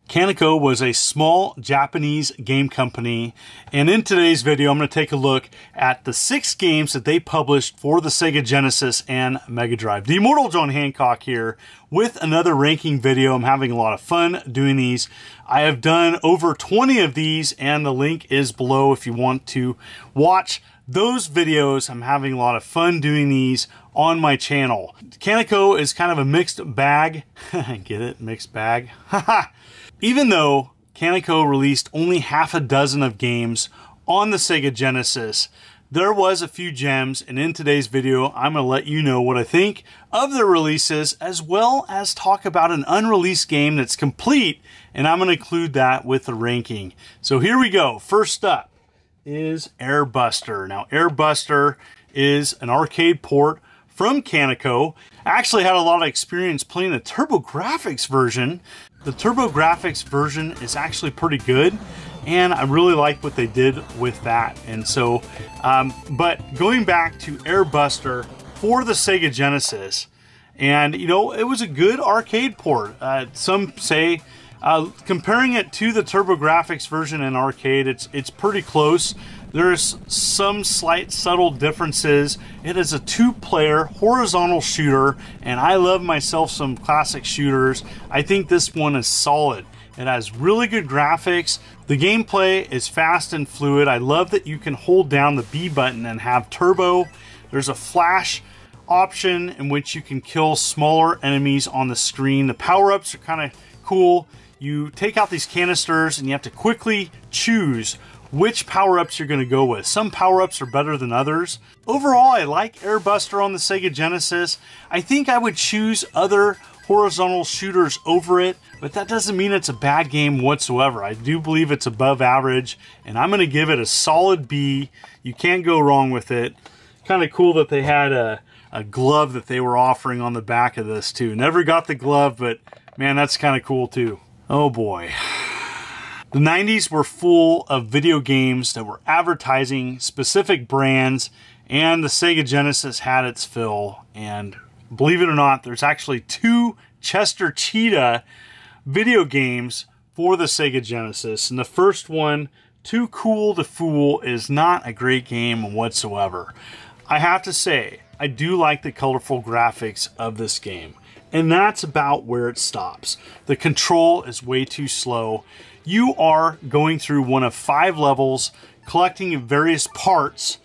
Kaneko was a small Japanese game company, and in today's video I'm going to take a look at the 6 games that they published for the Sega Genesis and Mega Drive. The Immortal John Hancock here with another ranking video. I'm having a lot of fun doing these. I have done over 20 of these, and the link is below if you want to watch those videos. I'm having a lot of fun doing these on my channel. Kaneko is kind of a mixed bag. Get it? Mixed bag? Haha. Even though Kaneko released only half a dozen of games on the Sega Genesis, there was a few gems, and in today's video I'm going to let you know what I think of their releases, as well as talk about an unreleased game that's complete, and I'm going to include that with the ranking. So here we go. First up is Air. Now Air is an arcade port from Kaneko. I actually had a lot of experience playing the TurboGrafx version. The TurboGrafx version is actually pretty good, and I really like what they did with that. And so, but going back to Air for the Sega Genesis, and you know, it was a good arcade port. Some say, comparing it to the TurboGrafx version in arcade, it's pretty close. There's some slight subtle differences. It is a 2-player horizontal shooter, and I love myself some classic shooters. I think this one is solid. It has really good graphics. The gameplay is fast and fluid. I love that you can hold down the B button and have turbo. There's a flash option in which you can kill smaller enemies on the screen. The power-ups are kind of cool. You take out these canisters and you have to quickly choose which power-ups you're going to go with. Some power-ups are better than others. Overall, I like Air on the Sega Genesis. I think I would choose other horizontal shooters over it, but that doesn't mean it's a bad game whatsoever. I do believe it's above average, and I'm going to give it a solid B. You can't go wrong with it. Kind of cool that they had a glove that they were offering on the back of this too. Never got the glove, but man, that's kind of cool too. Oh boy. The 90s were full of video games that were advertising specific brands, and the Sega Genesis had its fill. And believe it or not, there's actually 2 Chester Cheetah video games for the Sega Genesis. And the first one, Too Cool to Fool, is not a great game whatsoever. I have to say, I do like the colorful graphics of this game, and that's about where it stops. The control is way too slow. You are going through one of 5 levels, collecting various parts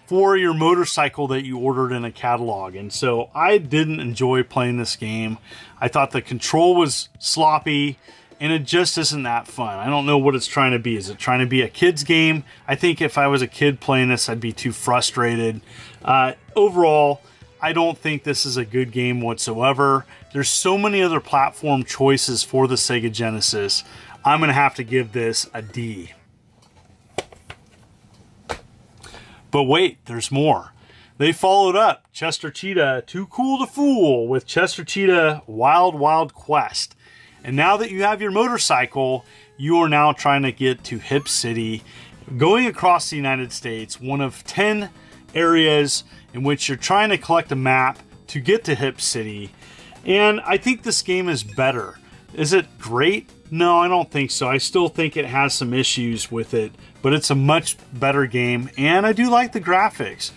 for your motorcycle that you ordered in a catalog. And so I didn't enjoy playing this game. I thought the control was sloppy, and it just isn't that fun. I don't know what it's trying to be. Is it trying to be a kid's game? I think if I was a kid playing this, I'd be too frustrated. Overall, I don't think this is a good game whatsoever. There's so many other platform choices for the Sega Genesis. I'm going to have to give this a D. But wait, there's more. They followed up Chester Cheetah Too Cool to Fool with Chester Cheetah Wild Wild Quest. And now that you have your motorcycle, you are now trying to get to Hip City, going across the United States, one of 10 areas in which you're trying to collect a map to get to Hip City. And I think this game is better. Is it great? No, I don't think so. I still think it has some issues with it, but it's a much better game, and I do like the graphics.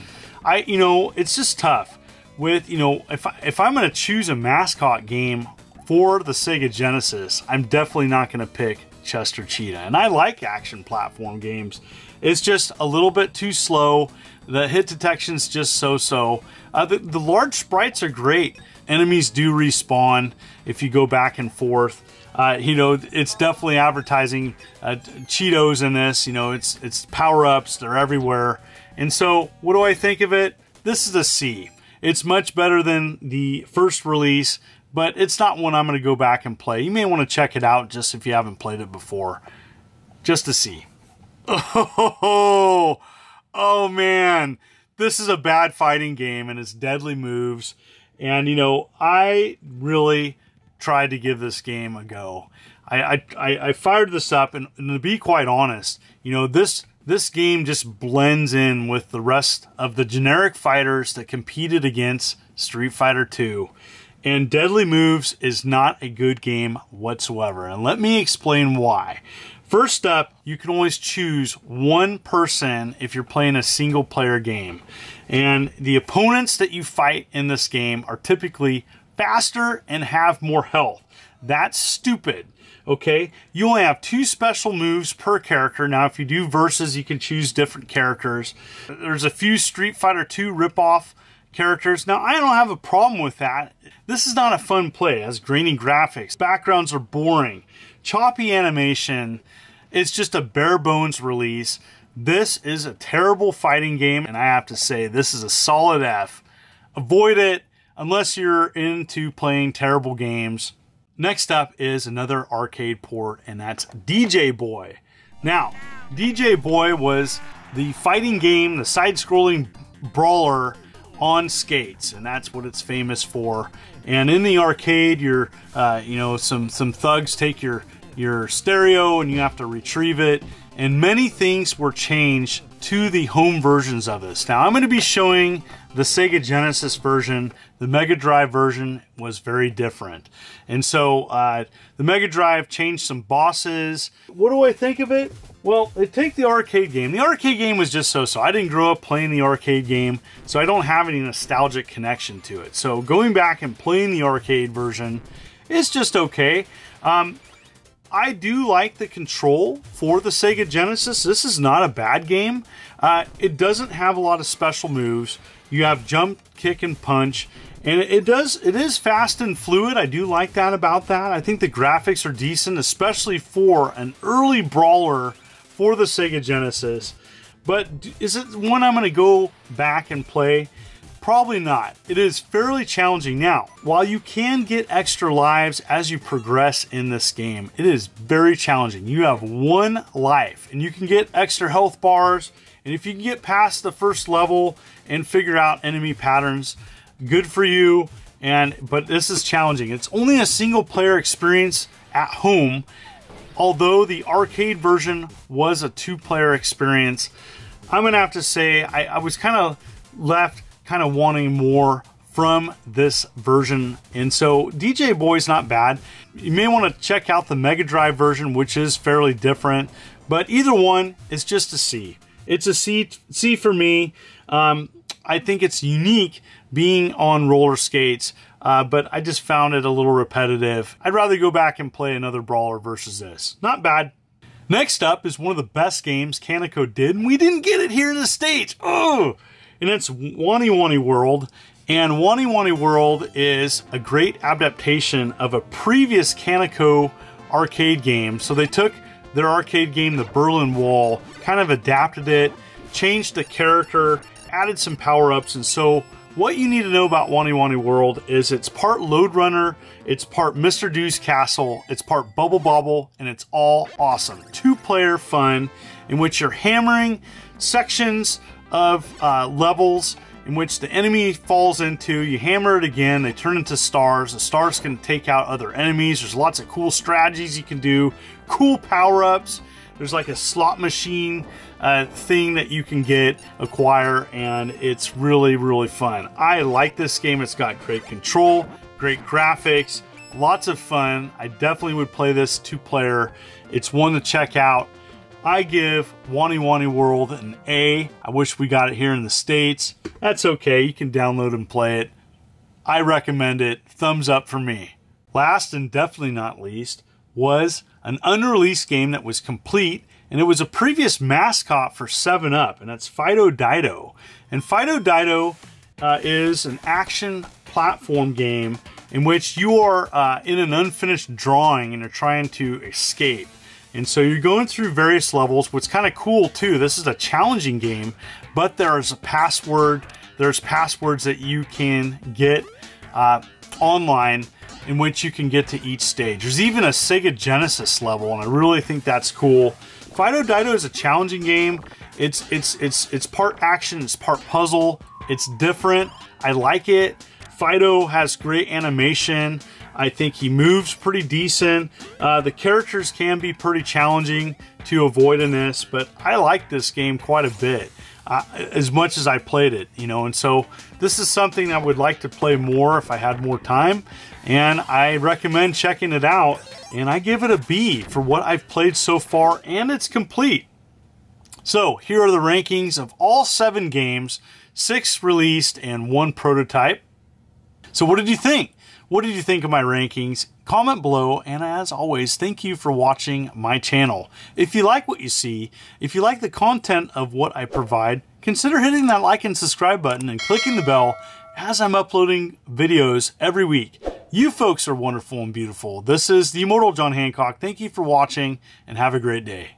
You know, it's just tough with, you know, if I'm going to choose a mascot game for the Sega Genesis, I'm definitely not going to pick Chester Cheetah. And I like action platform games. It's just a little bit too slow. The hit detection's just so-so. The large sprites are great. Enemies do respawn if you go back and forth. You know, it's definitely advertising Cheetos in this. You know, it's power-ups. They're everywhere. And so, what do I think of it? This is a C. It's much better than the first release, but it's not one I'm going to go back and play. You may want to check it out just if you haven't played it before. Just a C. Oh man. This is a bad fighting game, and it's deadly moves. And, you know, I really tried to give this game a go. I fired this up, and to be quite honest, you know, this game just blends in with the rest of the generic fighters that competed against Street Fighter 2. and Deadly Moves is not a good game whatsoever. And let me explain why. First up, you can always choose one person if you're playing a single player game. And the opponents that you fight in this game are typically faster and have more health. That's stupid. Okay, you only have 2 special moves per character. Now, if you do versus, you can choose different characters. There's a few Street Fighter 2 ripoff characters. Now, I don't have a problem with that. This is not a fun play. It has grainy graphics. Backgrounds are boring. Choppy animation. It's just a bare bones release. This is a terrible fighting game, and I have to say, this is a solid F. Avoid it unless you're into playing terrible games. Next up is another arcade port, and that's DJ Boy. Now, DJ Boy was the fighting game, the side-scrolling brawler on skates, and that's what it's famous for. And in the arcade, you're, some thugs take your stereo, and you have to retrieve it. And many things were changed to the home versions of this. Now, I'm going to be showing the Sega Genesis version. The Mega Drive version was very different. And so the Mega Drive changed some bosses. What do I think of it? Well, they take the arcade game. The arcade game was just so-so. I didn't grow up playing the arcade game, so I don't have any nostalgic connection to it. So going back and playing the arcade version is just okay. I do like the control for the Sega Genesis. This is not a bad game. It doesn't have a lot of special moves. You have jump, kick, and punch. And it is fast and fluid. I do like that about that. I think the graphics are decent, especially for an early brawler for the Sega Genesis. But is it one I'm going to go back and play? Probably not. It is fairly challenging. Now, while you can get extra lives as you progress in this game, it is very challenging. You have 1 life, and you can get extra health bars. And if you can get past the first level and figure out enemy patterns, good for you. But this is challenging. It's only a single player experience at home, although the arcade version was a 2-player experience. I'm gonna have to say I was kind of left wanting more from this version. And so DJ Boy's not bad. You may want to check out the Mega Drive version, which is fairly different, but either one is just a C. It's a C for me. I think it's unique being on roller skates, but I just found it a little repetitive. I'd rather go back and play another brawler versus this. Not bad. Next up is one of the best games Kaneko did, and we didn't get it here in the States. Oh! And it's Wani World. And Wani World is a great adaptation of a previous Kaneko arcade game. So they took their arcade game, the Berlin Wall, kind of adapted it, changed the character, added some power-ups. And so what you need to know about Wani World is it's part Load Runner, it's part Mr. Do's Castle, it's part Bubble Bobble, and it's all awesome. 2-player fun in which you're hammering sections of levels in which the enemy falls into. You hammer it again, they turn into stars. The stars can take out other enemies. There's lots of cool strategies you can do, cool power-ups. There's like a slot machine thing that you can acquire, and it's really, really fun. I like this game. It's got great control, great graphics, lots of fun. I definitely would play this 2-player. It's one to check out. I give Wani World an A. I wish we got it here in the States. That's okay. You can download and play it. I recommend it. Thumbs up for me. Last and definitely not least was an unreleased game that was complete, and it was a previous mascot for 7-Up, and that's Fido Dido. And Fido Dido is an action platform game in which you are in an unfinished drawing and you're trying to escape. And so you're going through various levels. What's kind of cool too, this is a challenging game, but there's a password. There's passwords that you can get online in which you can get to each stage. There's even a Sega Genesis level, and I really think that's cool. Fido Dido is a challenging game. It's part action, it's part puzzle. It's different. I like it. Fido has great animation. I think he moves pretty decent. The characters can be pretty challenging to avoid in this, but I like this game quite a bit. as much as I played it, you know. And so this is something I would like to play more if I had more time, and I recommend checking it out. And I give it a B for what I've played so far, and it's complete. So here are the rankings of all 7 games, 6 released and 1 prototype. So what did you think? What did you think of my rankings? Comment below, and as always, thank you for watching my channel. If you like what you see, if you like the content of what I provide, consider hitting that like and subscribe button and clicking the bell as I'm uploading videos every week. You folks are wonderful and beautiful. This is the Immortal John Hancock. Thank you for watching, and have a great day.